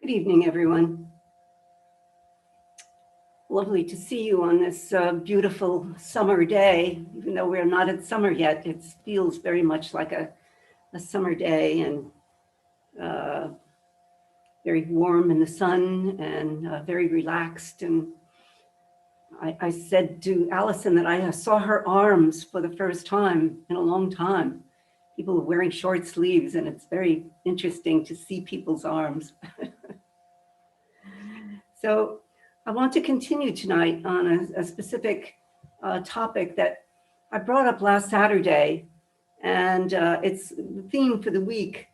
Good evening, everyone. Lovely to see you on this beautiful summer day. Even though we're not at summer yet, it feels very much like a summer day and very warm in the sun and very relaxed. And I said to Allison that I saw her arms for the first time in a long time. People are wearing short sleeves, and it's very interesting to see people's arms. So I want to continue tonight on a specific topic that I brought up last Saturday, and it's the theme for the week.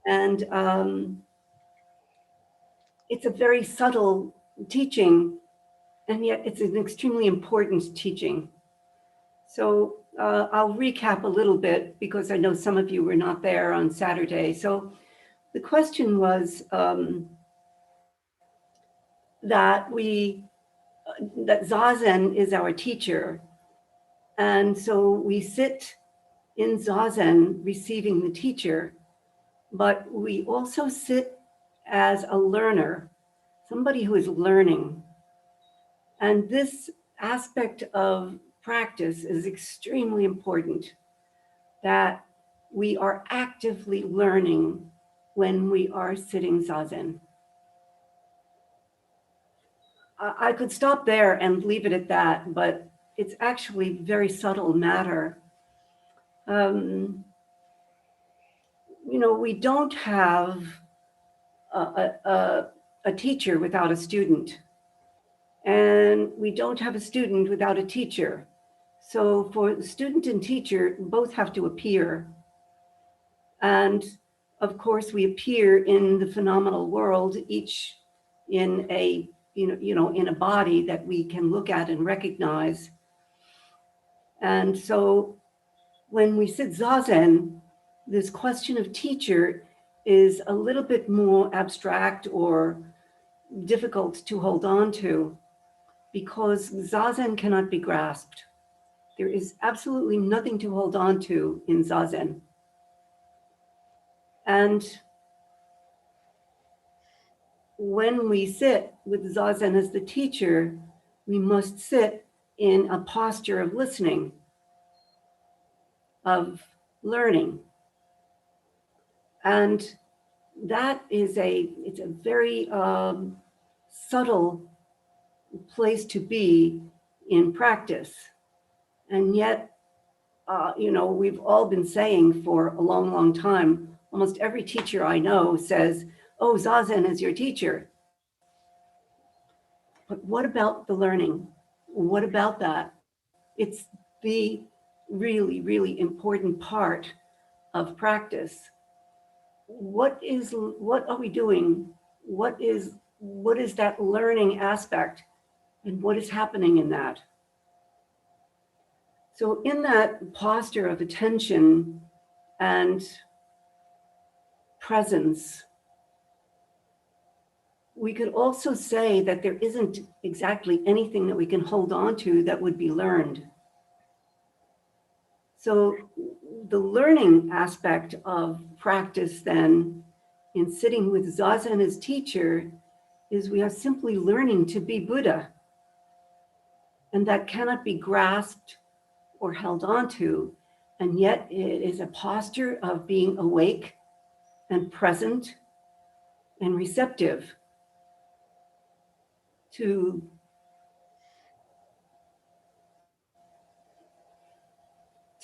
And it's a very subtle teaching, and yet it's an extremely important teaching. So I'll recap a little bit because I know some of you were not there on Saturday. So the question was that Zazen is our teacher. And so we sit in Zazen receiving the teacher, but we also sit as a learner, somebody who is learning. And this aspect of practice is extremely important, that we are actively learning when we are sitting Zazen. I could stop there and leave it at that, but it's actually very subtle matter. We don't have a teacher without a student, and we don't have a student without a teacher. So for the student and teacher, both have to appear. And of course, we appear in the phenomenal world, each in a in a body that we can look at and recognize. And so when we sit Zazen, this question of teacher is a little bit more abstract or difficult to hold on to, because Zazen cannot be grasped. There is absolutely nothing to hold on to in Zazen. And when we sit with Zazen as the teacher, we must sit in a posture of listening, of learning. And that is it's a very subtle place to be in practice. And yet, we've all been saying for a long, long time, almost every teacher I know says, oh, Zazen is your teacher. But what about the learning? What about that? It's the really, really important part of practice. What are we doing? What is that learning aspect, and what is happening in that? So in that posture of attention and presence, we could also say that there isn't exactly anything that we can hold on to that would be learned. So the learning aspect of practice then, in sitting with Zazen as teacher, is we are simply learning to be Buddha. And that cannot be grasped or held onto, and yet it is a posture of being awake and present and receptive to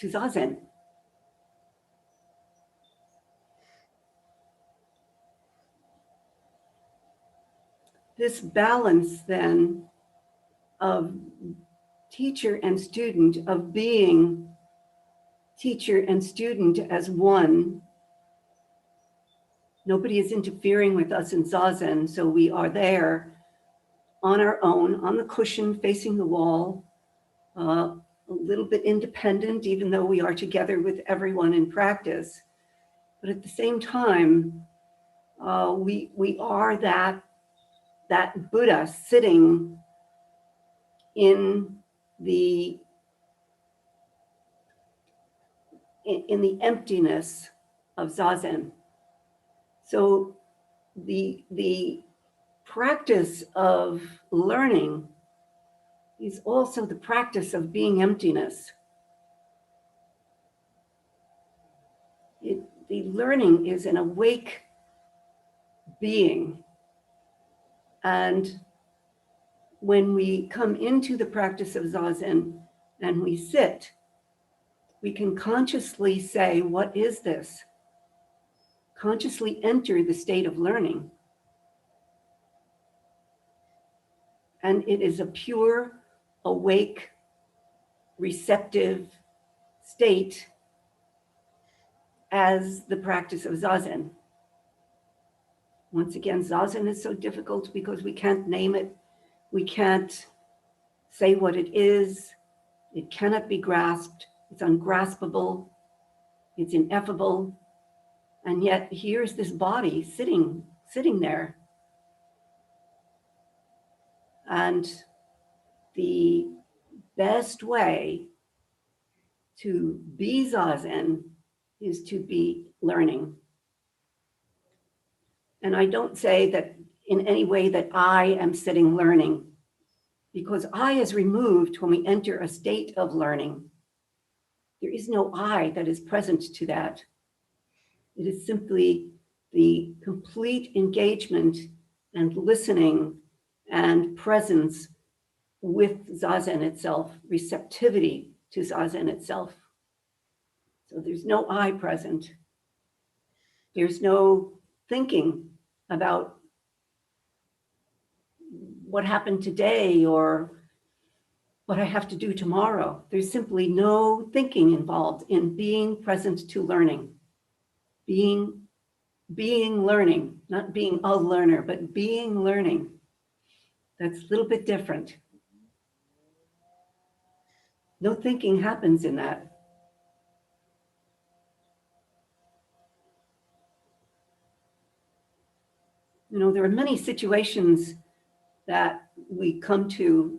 Zazen. This balance then of teacher and student, of being teacher and student as one. Nobody is interfering with us in Zazen, so we are there on our own, on the cushion, facing the wall, a little bit independent, even though we are together with everyone in practice. But at the same time, we are that Buddha sitting in the emptiness of Zazen. So the practice of learning is also the practice of being emptiness. The learning is an awake being. And when we come into the practice of Zazen and we sit, we can consciously say, what is this? Consciously enter the state of learning. And it is a pure, awake, receptive state as the practice of Zazen. Once again, Zazen is so difficult because we can't name it. We can't say what it is. It cannot be grasped. It's ungraspable. It's ineffable. And yet here's this body sitting there. And the best way to be Zazen is to be learning. And I don't say that in any way that I am sitting learning, because I is removed when we enter a state of learning. There is no I that is present to that. It is simply the complete engagement and listening and presence with Zazen itself, receptivity to Zazen itself. So there's no I present. There's no thinking about what happened today or what I have to do tomorrow. There's simply no thinking involved in being present to learning. Being learning, not being a learner, but being learning. That's a little bit different. No thinking happens in that. You know, there are many situations that we come to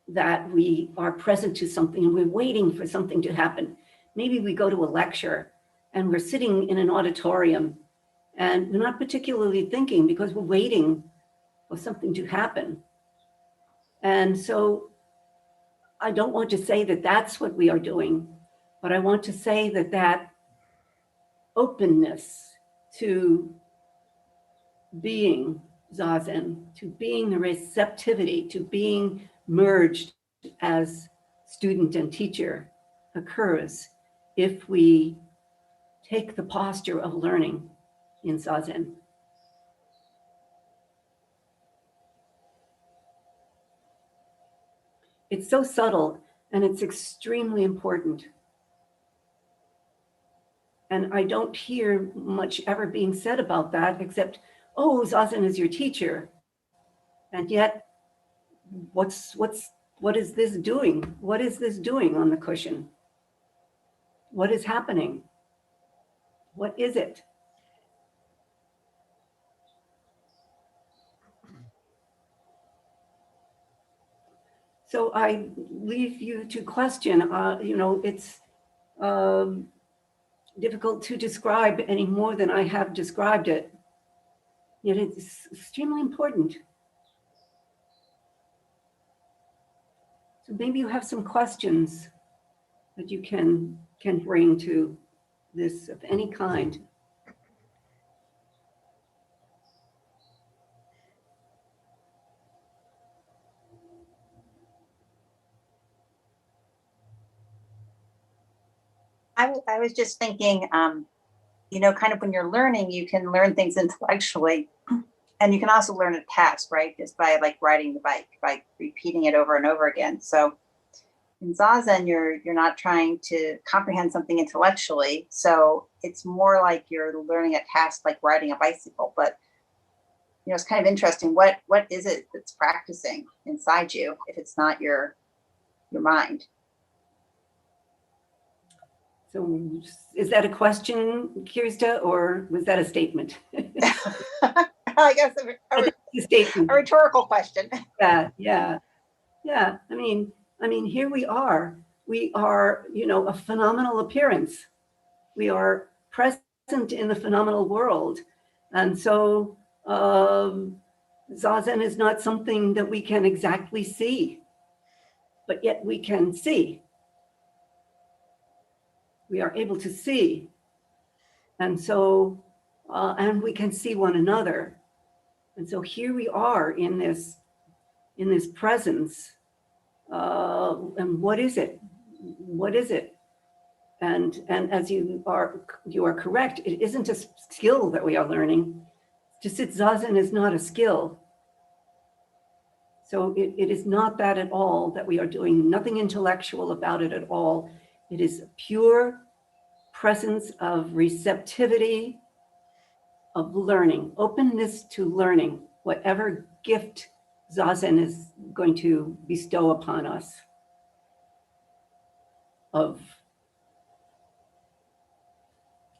that we are present to something and we're waiting for something to happen. Maybe we go to a lecture and we're sitting in an auditorium and we're not particularly thinking because we're waiting for something to happen. And so I don't want to say that that's what we are doing, but I want to say that that openness to being Zazen, to being the receptivity, to being merged as student and teacher occurs if we take the posture of learning in Zazen. It's so subtle and it's extremely important. And I don't hear much ever being said about that except, oh, Zazen is your teacher. And yet, what is this doing? What is this doing on the cushion? What is happening? What is it? So I leave you to question, you know, it's difficult to describe any more than I have described it. Yet it's extremely important. So maybe you have some questions that you can bring to this of any kind. I was just thinking, you know, kind of when you're learning, you can learn things intellectually, and you can also learn a task, right? Just by like riding the bike, by repeating it over and over again. So in Zazen, you're not trying to comprehend something intellectually. So it's more like you're learning a task like riding a bicycle. But you know, it's kind of interesting. What is it that's practicing inside you if it's not your mind? So is that a question, Kirsta, or was that a statement? I guess a statement. A rhetorical question. Yeah. I mean, here we are. We are, you know, a phenomenal appearance. We are present in the phenomenal world. And so Zazen is not something that we can exactly see, but yet we can see. We are able to see. And so, and we can see one another. And so here we are in this presence. And what is it? What is it? And as you are correct, it isn't a skill that we are learning. To sit Zazen is not a skill. So it is not that at all, that we are doing nothing intellectual about it at all. It is a pure presence of receptivity, of learning, openness to learning, whatever gift Zazen is going to bestow upon us, of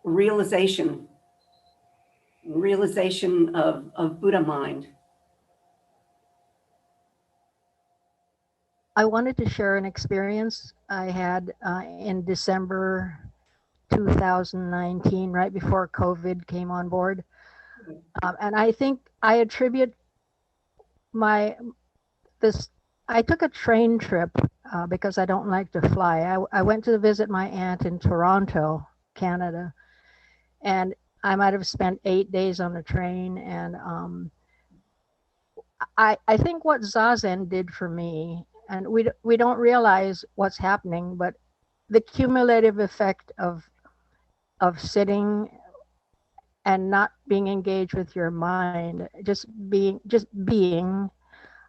realization of Buddha mind. I wanted to share an experience I had in December 2019, right before COVID came on board. And I think I attribute I took a train trip because I don't like to fly. I went to visit my aunt in Toronto, Canada, and I might have spent 8 days on the train. And I think what Zazen did for me, and we don't realize what's happening, but the cumulative effect of sitting and not being engaged with your mind, just being,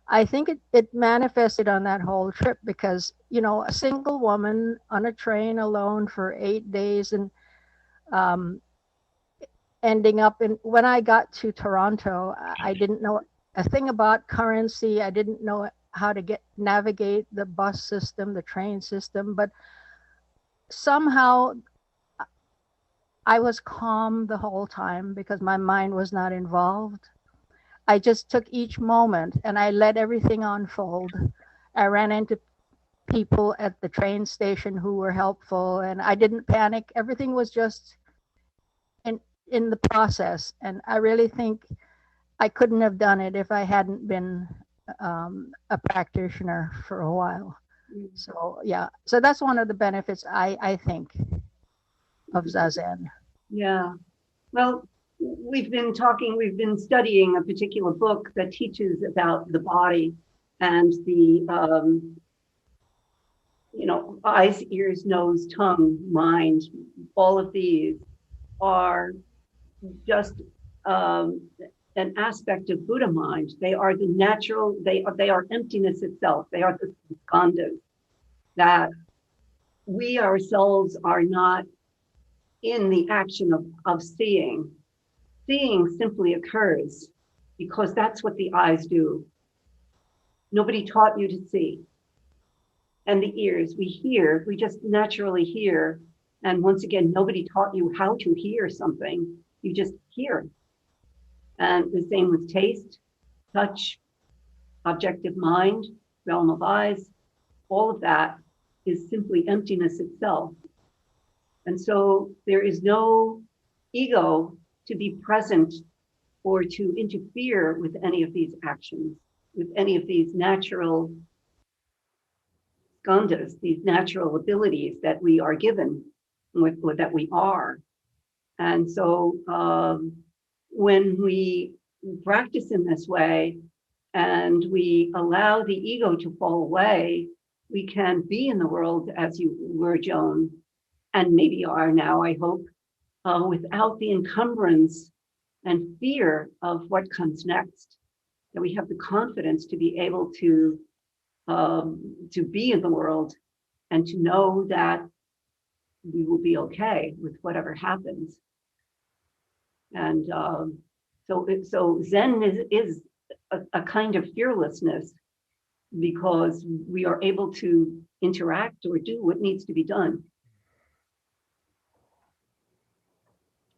I think it manifested on that whole trip, because a single woman on a train alone for 8 days, and ending up when I got to Toronto, I didn't know a thing about currency. I didn't know how to navigate the bus system, the train system, but somehow I was calm the whole time because my mind was not involved. I just took each moment and I let everything unfold. I ran into people at the train station who were helpful, and I didn't panic. Everything was just in the process. And I really think I couldn't have done it if I hadn't been a practitioner for a while. So yeah, so that's one of the benefits I think of Zazen. Yeah. Well, we've been studying a particular book that teaches about the body and the, eyes, ears, nose, tongue, mind. All of these are just an aspect of Buddha mind. They are the natural, they are emptiness itself. They are the skandhas that we ourselves are not in the action of seeing. Seeing simply occurs because that's what the eyes do. Nobody taught you to see. And the ears, we hear, we just naturally hear. And once again, nobody taught you how to hear something. You just hear. And the same with taste, touch, objective mind, realm of eyes. All of that is simply emptiness itself. And so there is no ego to be present or to interfere with any of these actions, with any of these natural skandhas, these natural abilities that we are given, with that we are. And so when we practice in this way and we allow the ego to fall away, we can be in the world as you were, Joan, and maybe are now, I hope, without the encumbrance and fear of what comes next. That we have the confidence to be able to be in the world and to know that we will be okay with whatever happens. And so Zen is a kind of fearlessness, because we are able to interact or do what needs to be done.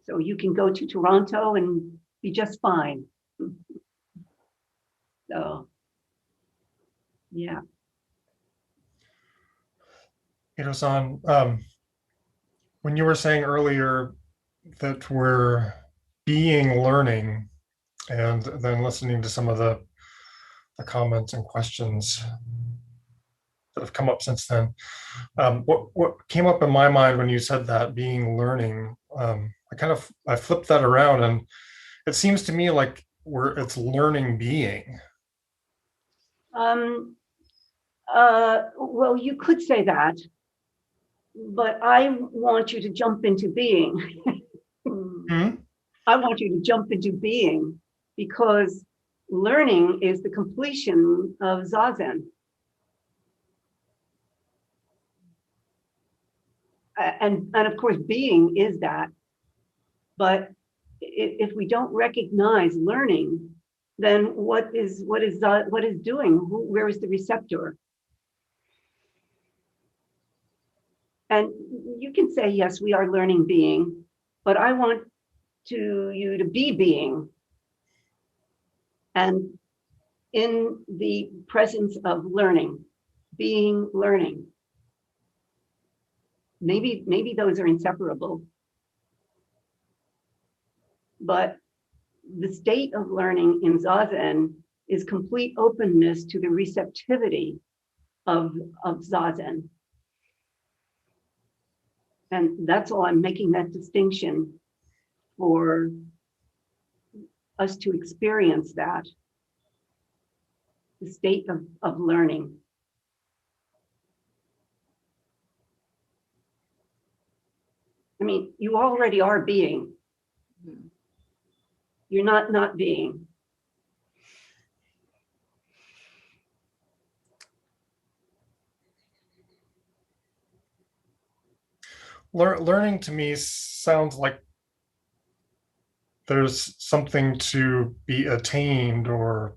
So you can go to Toronto and be just fine. So, yeah. Eido-san, when you were saying earlier that we're being learning, and then listening to some of the comments and questions that have come up since then. What came up in my mind when you said that, being learning, I flipped that around, and it seems to me like it's learning being. Well, you could say that, but I want you to jump into being. Hmm? I want you to jump into being, because learning is the completion of Zazen. And of course, being is that. But if we don't recognize learning, then what is doing? Where is the receptor? And you can say, yes, we are learning being, but I want you to be being. And in the presence of learning, being learning. Maybe those are inseparable. But the state of learning in Zazen is complete openness to the receptivity of Zazen. And that's all I'm making that distinction for us to experience that, the state of learning. I mean, you already are being. You're not being. Learning to me sounds like there's something to be attained or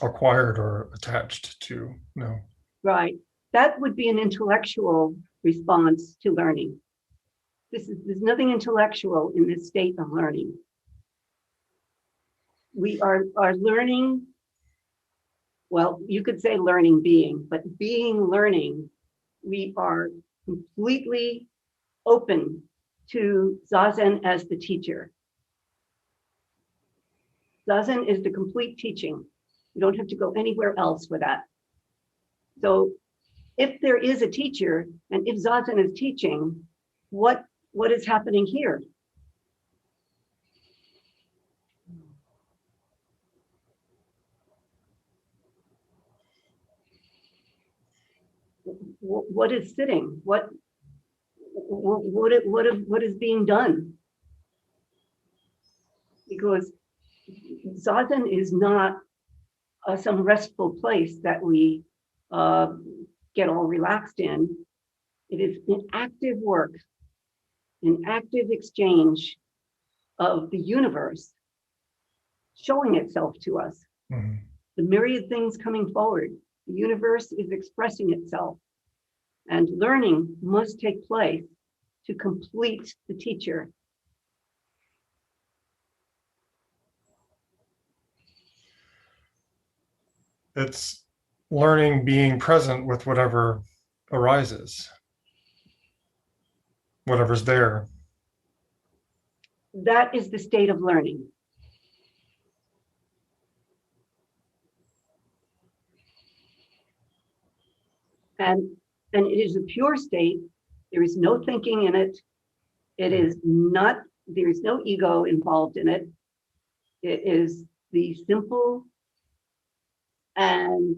acquired or attached to. No. Right. That would be an intellectual response to learning. There's nothing intellectual in this state of learning. We are learning, well, you could say learning being, but being learning, we are completely open to Zazen as the teacher. Zazen is the complete teaching. You don't have to go anywhere else for that. So if there is a teacher, and if Zazen is teaching, what is happening here? What is sitting? What is being done? Because Zazen is not some restful place that we get all relaxed in. It is an active work, an active exchange of the universe showing itself to us. Mm-hmm. The myriad things coming forward. The universe is expressing itself. And learning must take place to complete the teacher. It's learning being present with whatever arises, whatever's there. That is the state of learning. And it is a pure state. There is no thinking in it. It is not, there is no ego involved in it. It is the simple and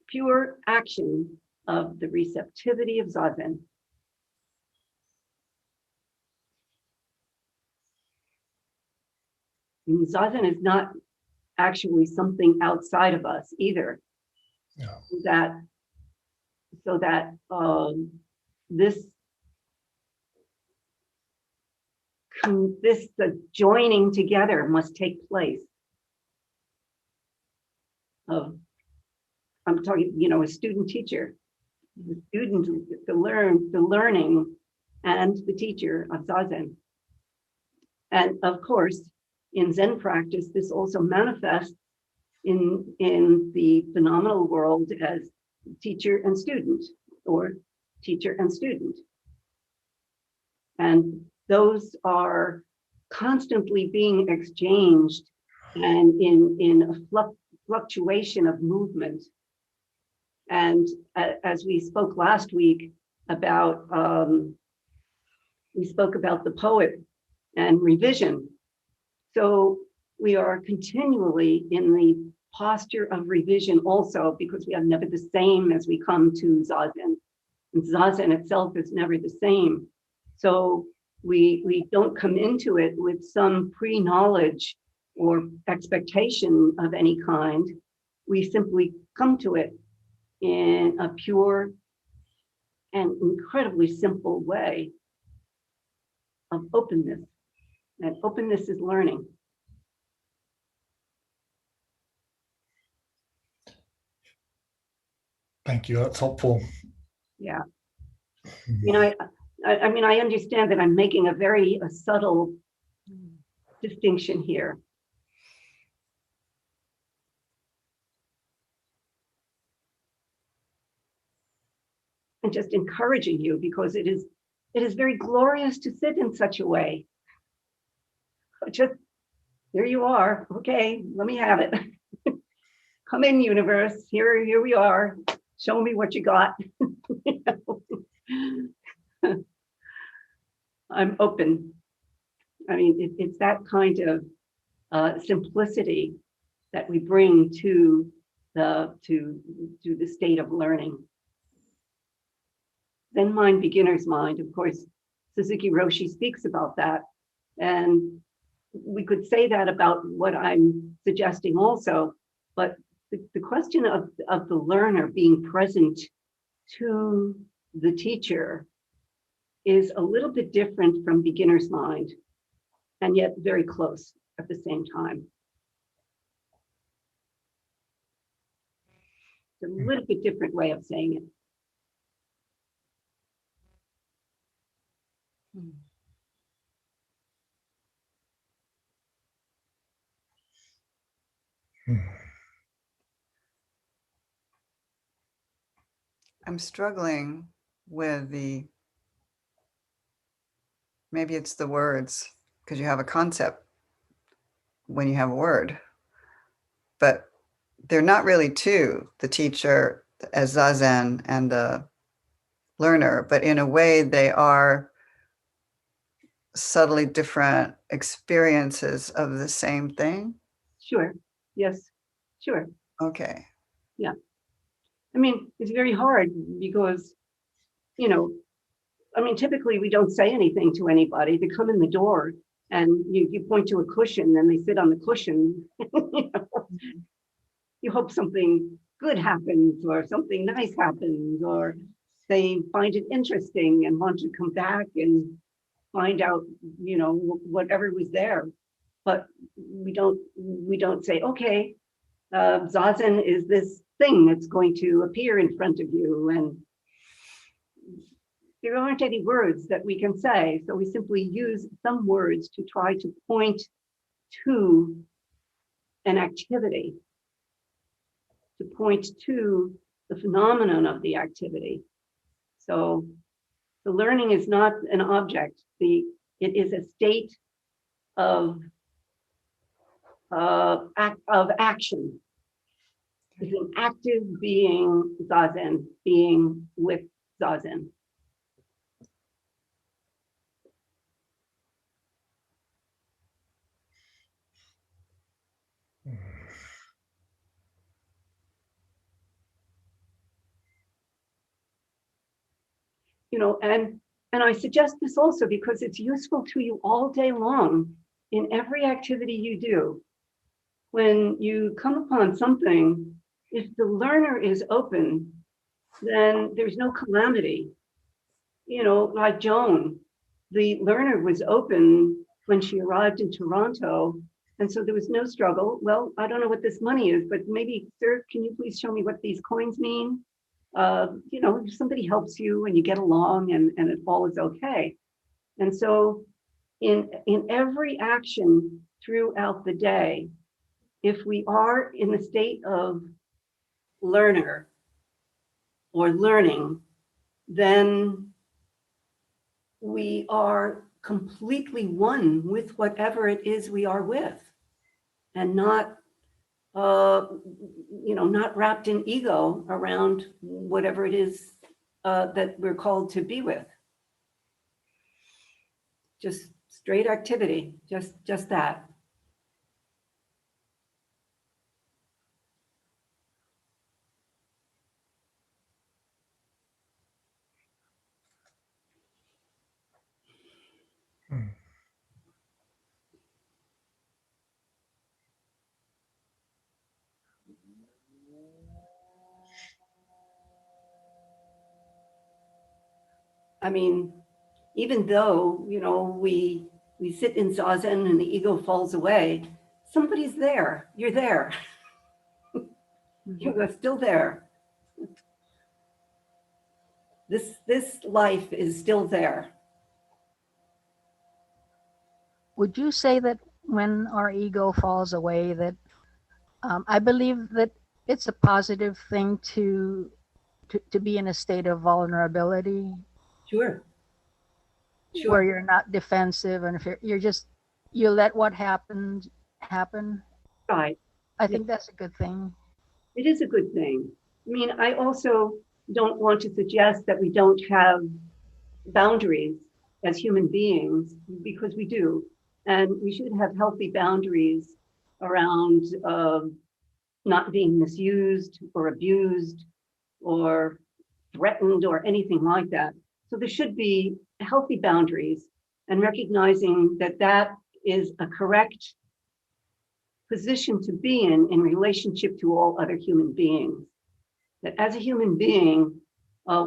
pure action of the receptivity of Zazen. And Zazen is not actually something outside of us either. Yeah. So that this the joining together must take place. I'm talking, a student teacher, the student, the learning, and the teacher of Zazen. And of course, in Zen practice, this also manifests in the phenomenal world as teacher and student, or teacher and student. And those are constantly being exchanged and in a fluctuation of movement. And as we spoke last week about, we spoke about the poet and revision. So we are continually in the posture of revision also, because we are never the same as we come to Zazen. And Zazen itself is never the same. So we don't come into it with some pre-knowledge or expectation of any kind. We simply come to it in a pure and incredibly simple way of openness. And openness is learning. Thank you. That's helpful. Yeah. You know, I mean, I understand that I'm making a very subtle distinction here. And just encouraging you, because it is very glorious to sit in such a way. Just, here you are. Okay, let me have it. Come in, universe. Here we are. Show me what you got. I'm open. I mean, it's that kind of simplicity that we bring to the state of learning. Zen mind, beginner's mind. Of course, Suzuki Roshi speaks about that, and we could say that about what I'm suggesting also. But the question of the learner being present to the teacher is a little bit different from beginner's mind, and yet very close at the same time. It's a little bit different way of saying it. I'm struggling with maybe it's the words, because you have a concept when you have a word, but they're not really two, the teacher as Zazen and the learner, but in a way they are subtly different experiences of the same thing. Sure. Yes. Sure. Okay. Yeah. I mean, it's very hard because, you know, I mean, typically we don't say anything to anybody. They come in the door and you point to a cushion and they sit on the cushion. You know? You hope something good happens or something nice happens, or they find it interesting and want to come back and find out, you know, whatever was there. But we don't say, okay, Zazen is this thing that's going to appear in front of you, and there aren't any words that we can say. So we simply use some words to try to point to an activity, to point to the phenomenon of the activity. So the learning is not an object. It is a state of action. It's an active being Zazen, being with Zazen. You know, and I suggest this also because it's useful to you all day long in every activity you do. When you come upon something, if the learner is open, then there's no calamity. You know, like Joan, the learner was open when she arrived in Toronto, and so there was no struggle. Well, I don't know what this money is, but maybe, sir, can you please show me what these coins mean? You know, if somebody helps you and you get along and it all is okay. And so in every action throughout the day, if we are in the state of learner or learning, then we are completely one with whatever it is we are with. and not, not wrapped in ego around whatever it is that we're called to be with. Just straight activity, just that. Hmm. I mean, even though, we sit in Zazen and the ego falls away, somebody's there. You're there. You are still there. This life is still there. Would you say that when our ego falls away, that I believe that it's a positive thing to be in a state of vulnerability, Sure. where you're not defensive, and if you let what happened happen. Right. I think that's a good thing. It is a good thing. I mean, I also don't want to suggest that we don't have boundaries as human beings, because we do. And we should have healthy boundaries around not being misused or abused or threatened or anything like that. So there should be healthy boundaries, and recognizing that that is a correct position to be in relationship to all other human beings. That as a human being,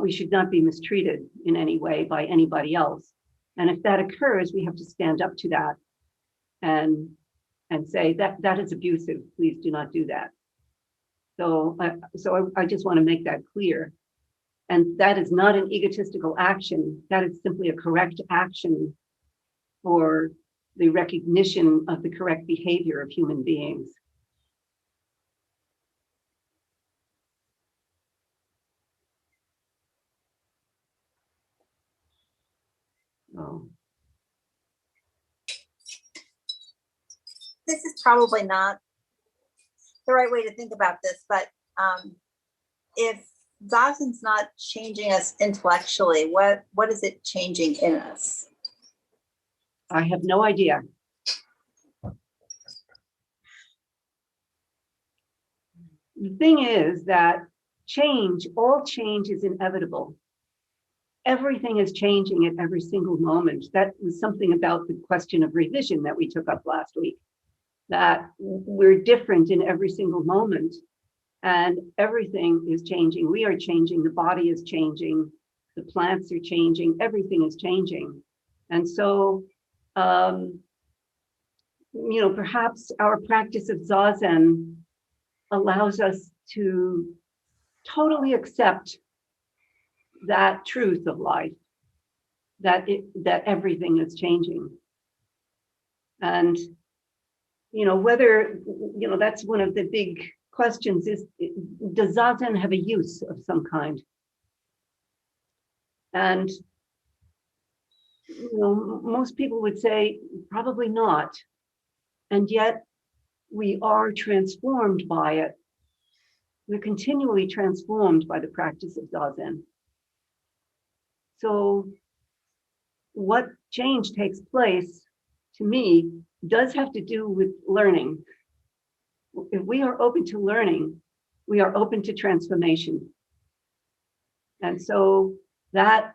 we should not be mistreated in any way by anybody else. And if that occurs, we have to stand up to that and say that is abusive. Please do not do that. So I just want to make that clear. And that is not an egotistical action. That is simply a correct action for the recognition of the correct behavior of human beings. So. This is probably not the right way to think about this, but if Zazen's not changing us intellectually, what is it changing in us? I have no idea. The thing is that all change is inevitable. Everything is changing at every single moment. That was something about the question of revision that we took up last week, that we're different in every single moment and everything is changing. We are changing, the body is changing, the plants are changing, everything is changing. And so, perhaps our practice of Zazen allows us to totally accept that truth of life, that everything is changing. And whether that's one of the big questions is, does Zazen have a use of some kind? And most people would say probably not, and yet we are transformed by it. We're continually transformed by the practice of Zazen. So what change takes place, to me, does have to do with learning. If we are open to learning, we are open to transformation. And so that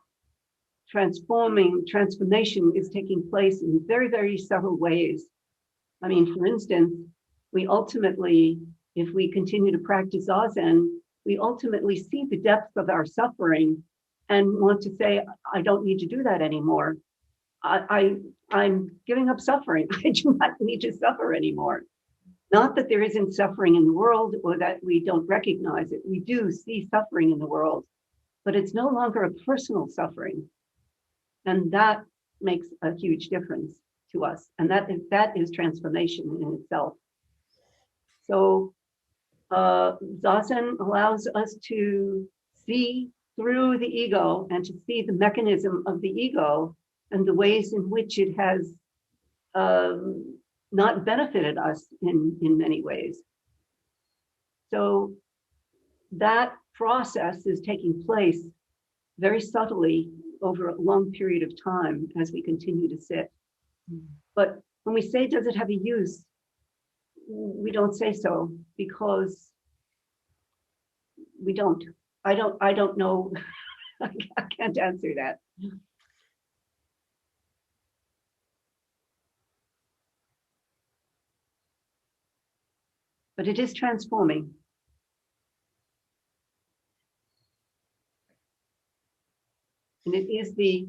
transformation is taking place in very, very subtle ways. I mean, for instance, we ultimately, if we continue to practice Zazen, we ultimately see the depth of our suffering and want to say, I don't need to do that anymore. I'm giving up suffering. I do not need to suffer anymore. Not that there isn't suffering in the world or that we don't recognize it. We do see suffering in the world, but it's no longer a personal suffering. And that makes a huge difference to us. And that is transformation in itself. So Zazen allows us to see through the ego and to see the mechanism of the ego and the ways in which it has not benefited us in many ways. So that process is taking place very subtly over a long period of time as we continue to sit. But when we say, does it have a use? We don't say so because we don't. I don't know. I can't answer that. But it is transforming. And it is the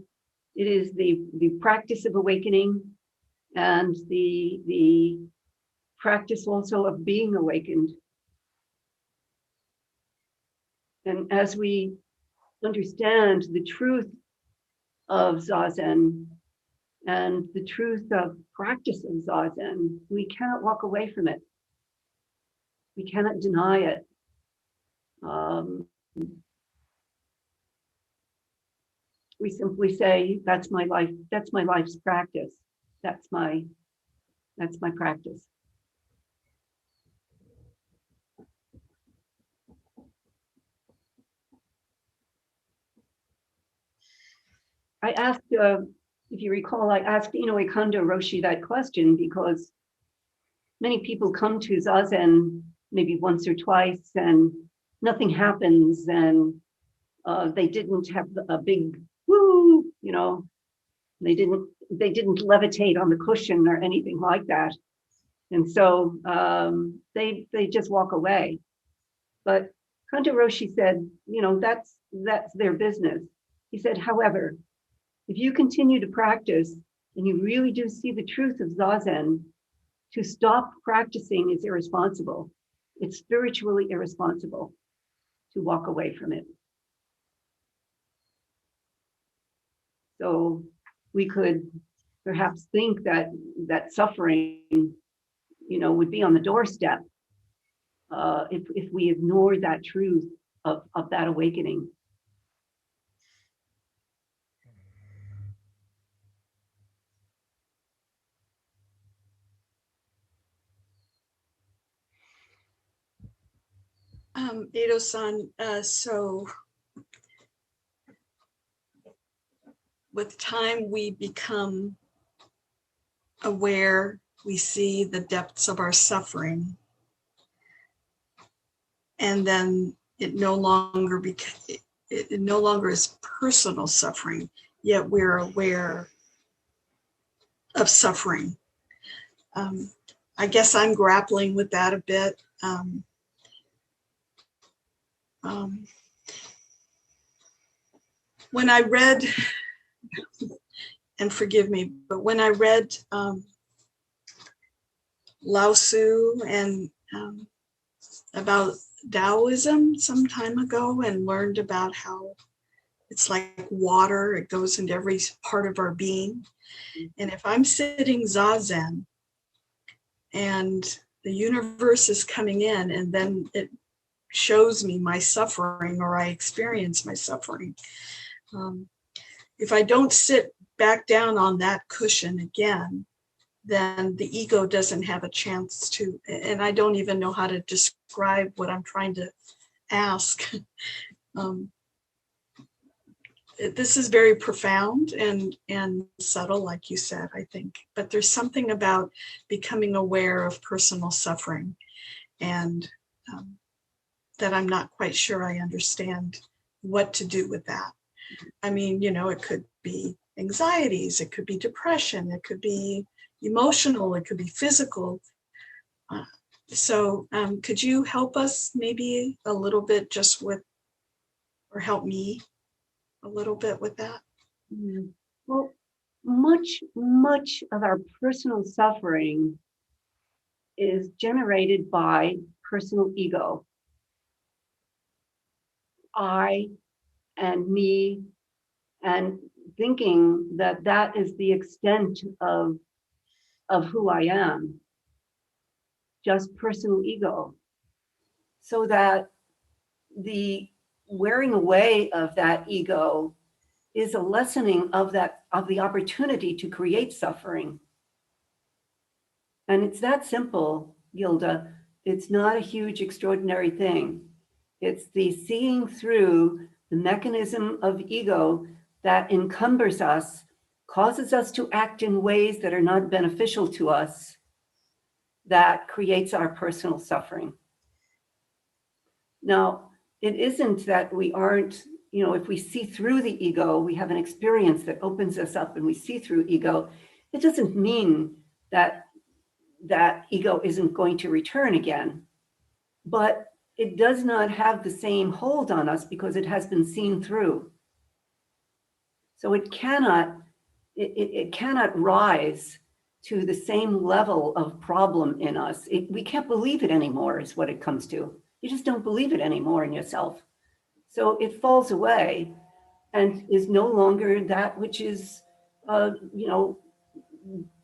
practice of awakening and the practice also of being awakened. And as we understand the truth of Zazen and the truth of practice of Zazen, we cannot walk away from it. We cannot deny it. We simply say, that's my life, that's my life's practice. That's my practice. I asked, if you recall, I asked Inoue Kondo Roshi that question because many people come to Zazen maybe once or twice and nothing happens, and they didn't have a big woo, they didn't levitate on the cushion or anything like that. And so they just walk away. But Kondo Roshi said, that's their business. He said, however, if you continue to practice and you really do see the truth of Zazen, to stop practicing is irresponsible. It's spiritually irresponsible to walk away from it. So we could perhaps think that suffering, would be on the doorstep if we ignore that truth of that awakening. Eido-san, so with time we become aware, we see the depths of our suffering, and then it no longer is personal suffering, yet we're aware of suffering. I guess I'm grappling with that a bit. When I read, and forgive me, but when I read Lao Tzu and about Taoism some time ago and learned about how it's like water, it goes into every part of our being. And if I'm sitting Zazen and the universe is coming in and then it shows me my suffering or I experience my suffering, if I don't sit back down on that cushion again, then the ego doesn't have a chance to, and I don't even know how to describe what I'm trying to ask. This is very profound and subtle, like you said, I think, but there's something about becoming aware of personal suffering and that I'm not quite sure I understand what to do with that. I mean, it could be anxieties, it could be depression, it could be emotional, it could be physical. So could you help us maybe a little bit just with, or help me a little bit with that? Well, much of our personal suffering is generated by personal ego. I and me, and thinking that is the extent of who I am, just personal ego. So that the wearing away of that ego is a lessening of the opportunity to create suffering. And it's that simple, Gilda. It's not a huge, extraordinary thing. It's the seeing through the mechanism of ego that encumbers us, causes us to act in ways that are not beneficial to us, that creates our personal suffering. Now, it isn't that we aren't, if we see through the ego, we have an experience that opens us up and we see through ego. It doesn't mean that that ego isn't going to return again, but it does not have the same hold on us because it has been seen through. So it cannot rise to the same level of problem in us. We can't believe it anymore is what it comes to. You just don't believe it anymore in yourself. So it falls away and is no longer that which is,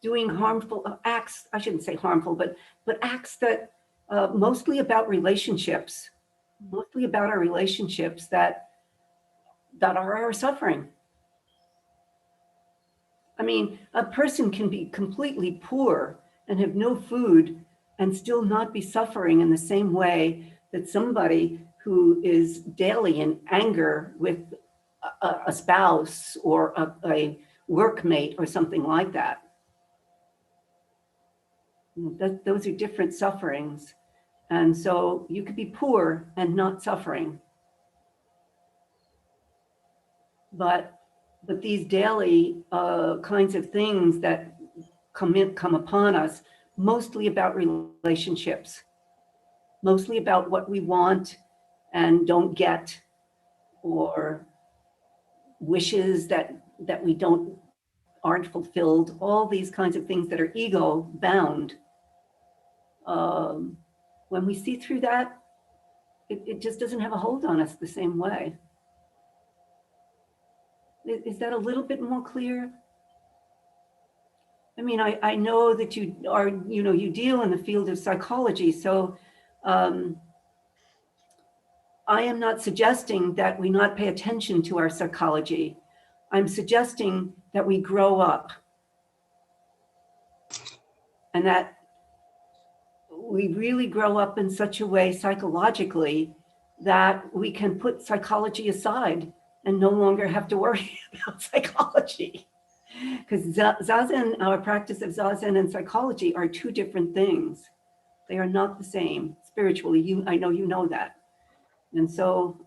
doing harmful acts. I shouldn't say harmful, but acts that mostly about relationships, mostly about our relationships that are our suffering. I mean, a person can be completely poor and have no food and still not be suffering in the same way that somebody who is daily in anger with a spouse or a workmate or something like that. Those are different sufferings. And so you could be poor and not suffering. But these daily kinds of things that come upon us, mostly about relationships, mostly about what we want and don't get, or wishes that we aren't fulfilled, all these kinds of things that are ego bound. When we see through that, it just doesn't have a hold on us the same way. Is that a little bit more clear? I mean, I know that you are, you deal in the field of psychology, so I am not suggesting that we not pay attention to our psychology. I'm suggesting that we grow up and that we really grow up in such a way psychologically that we can put psychology aside and no longer have to worry about psychology. Because Zazen, our practice of Zazen and psychology are two different things. They are not the same spiritually. I know you know that. And so,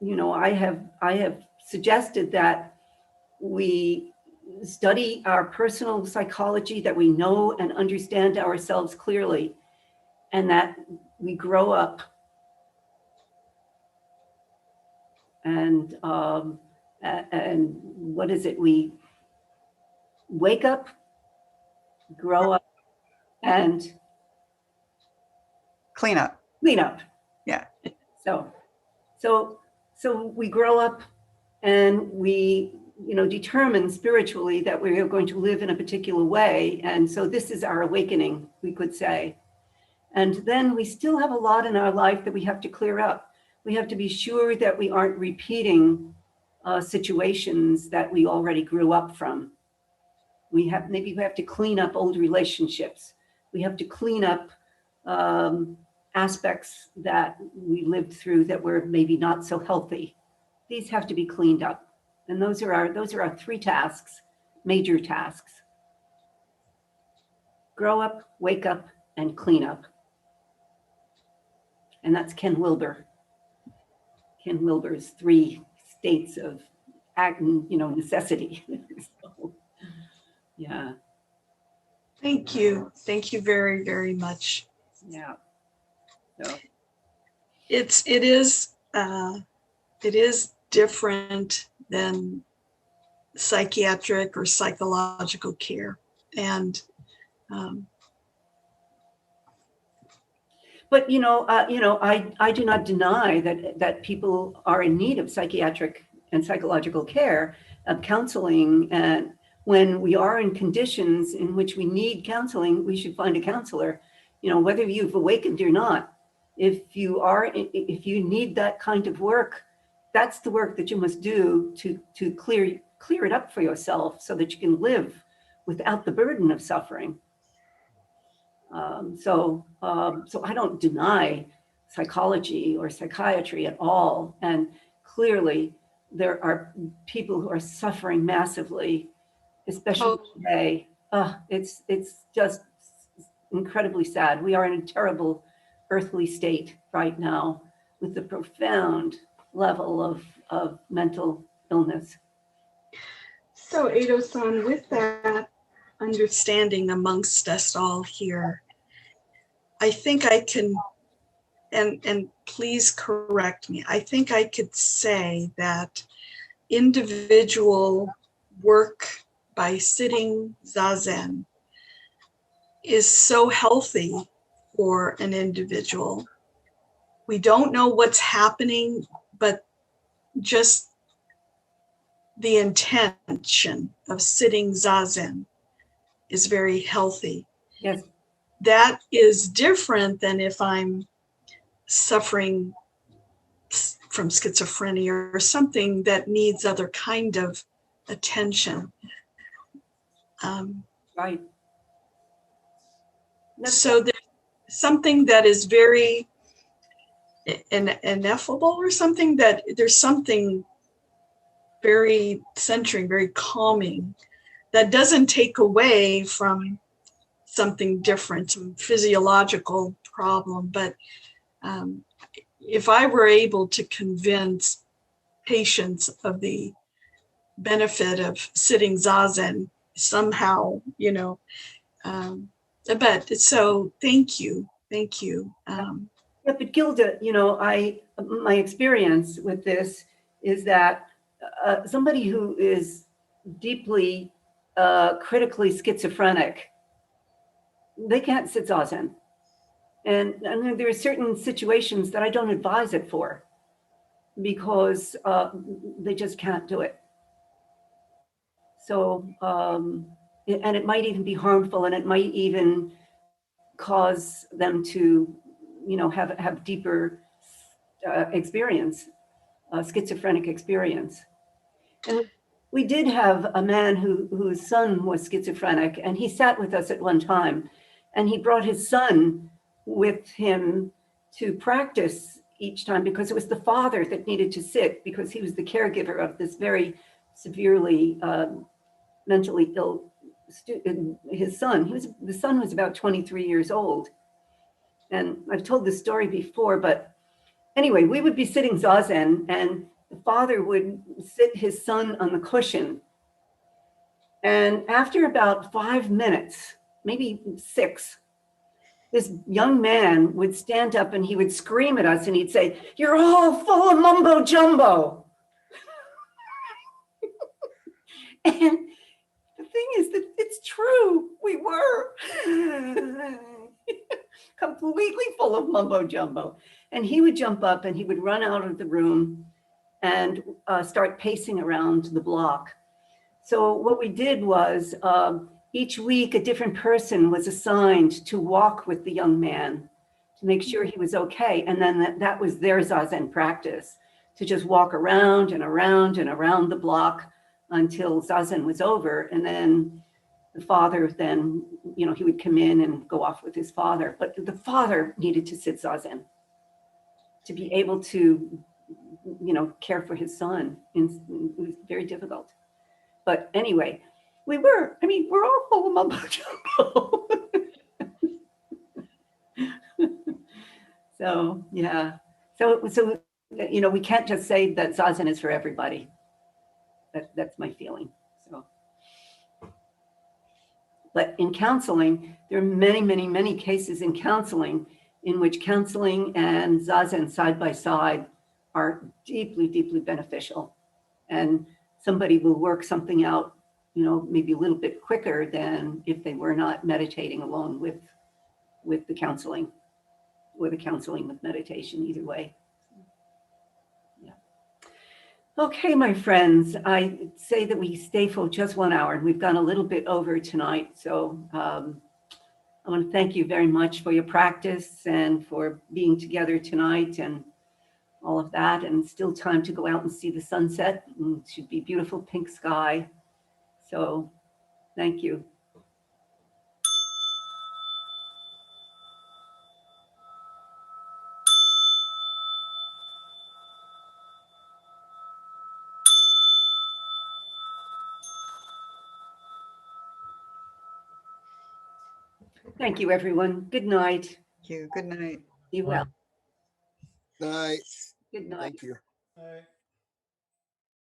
I have suggested that we study our personal psychology, that we know and understand ourselves clearly, and that we grow up and what is it? We wake up, grow up, and Clean up. clean up. Yeah. So we grow up and we, determine spiritually that we are going to live in a particular way. And so this is our awakening, we could say. And then we still have a lot in our life that we have to clear up. We have to be sure that we aren't repeating situations that we already grew up from. Maybe we have to clean up old relationships. We have to clean up aspects that we lived through that were maybe not so healthy. These have to be cleaned up. And those are our three tasks, major tasks. Grow up, wake up, and clean up. And that's Ken Wilber. Ken Wilber's three states of necessity. So, yeah. Thank you. Thank you very, very much. Yeah. So. It is different than psychiatric or psychological care. And but I do not deny that people are in need of psychiatric and psychological care, of counseling, and when we are in conditions in which we need counseling, we should find a counselor, whether you've awakened or not. If you need that kind of work, that's the work that you must do to clear it up for yourself so that you can live without the burden of suffering. So I don't deny psychology or psychiatry at all. And clearly there are people who are suffering massively, especially today. It's just incredibly sad. We are in a terrible earthly state right now with the profound level of mental illness. So Eido-san, with that understanding amongst us all here, I think I can, and please correct me, I think I could say that individual work by sitting Zazen is so healthy for an individual. We don't know what's happening, but just the intention of sitting Zazen is very healthy. Yes. That is different than if I'm suffering from schizophrenia or something that needs other kind of attention. Right. So there's something that is very ineffable, or something that there's something very centering, very calming, that doesn't take away from something different, some physiological problem. But if I were able to convince patients of the benefit of sitting Zazen somehow, you know, but so thank you. Yeah, but Gilda, you know, my experience with this is that somebody who is deeply critically schizophrenic, they can't sit Zazen. And there are certain situations that I don't advise it for because they just can't do it. So, and it might even be harmful, and it might even cause them to, you know, have deeper experience, schizophrenic experience. And we did have a man whose son was schizophrenic, and he sat with us at one time, and he brought his son with him to practice each time because it was the father that needed to sit because he was the caregiver of this very severely mentally ill student, his son. The son was about 23 years old. And I've told this story before, but anyway, we would be sitting Zazen and the father would sit his son on the cushion. And after about 5 minutes, maybe 6, this young man would stand up and he would scream at us and he'd say, "You're all full of mumbo jumbo." And the thing is that it's true. We were completely full of mumbo jumbo. And he would jump up and he would run out of the room and start pacing around the block. So what we did was each week a different person was assigned to walk with the young man to make sure he was okay. And then that was their Zazen practice, to just walk around and around and around the block until Zazen was over. And then the father then, you know, he would come in and go off with his father. But the father needed to sit Zazen to be able to, you know, care for his son. And it was very difficult. But anyway, we're all full of mumbo jumbo. So, yeah. So, you know, we can't just say that Zazen is for everybody. That's my feeling. So, but in counseling, there are many, many, many cases in counseling in which counseling and Zazen side by side are deeply, deeply beneficial. And somebody will work something out, you know, maybe a little bit quicker than if they were not meditating alone with the counseling, or the counseling with meditation, either way. Yeah. Okay, my friends, I say that we stay for just 1 hour, and we've gone a little bit over tonight. So I want to thank you very much for your practice and for being together tonight and all of that. And still time to go out and see the sunset. And it should be beautiful pink sky. So thank you. Thank you, everyone. Good night. Thank you. Good night. Be well. Night. Good night. Thank you. All right.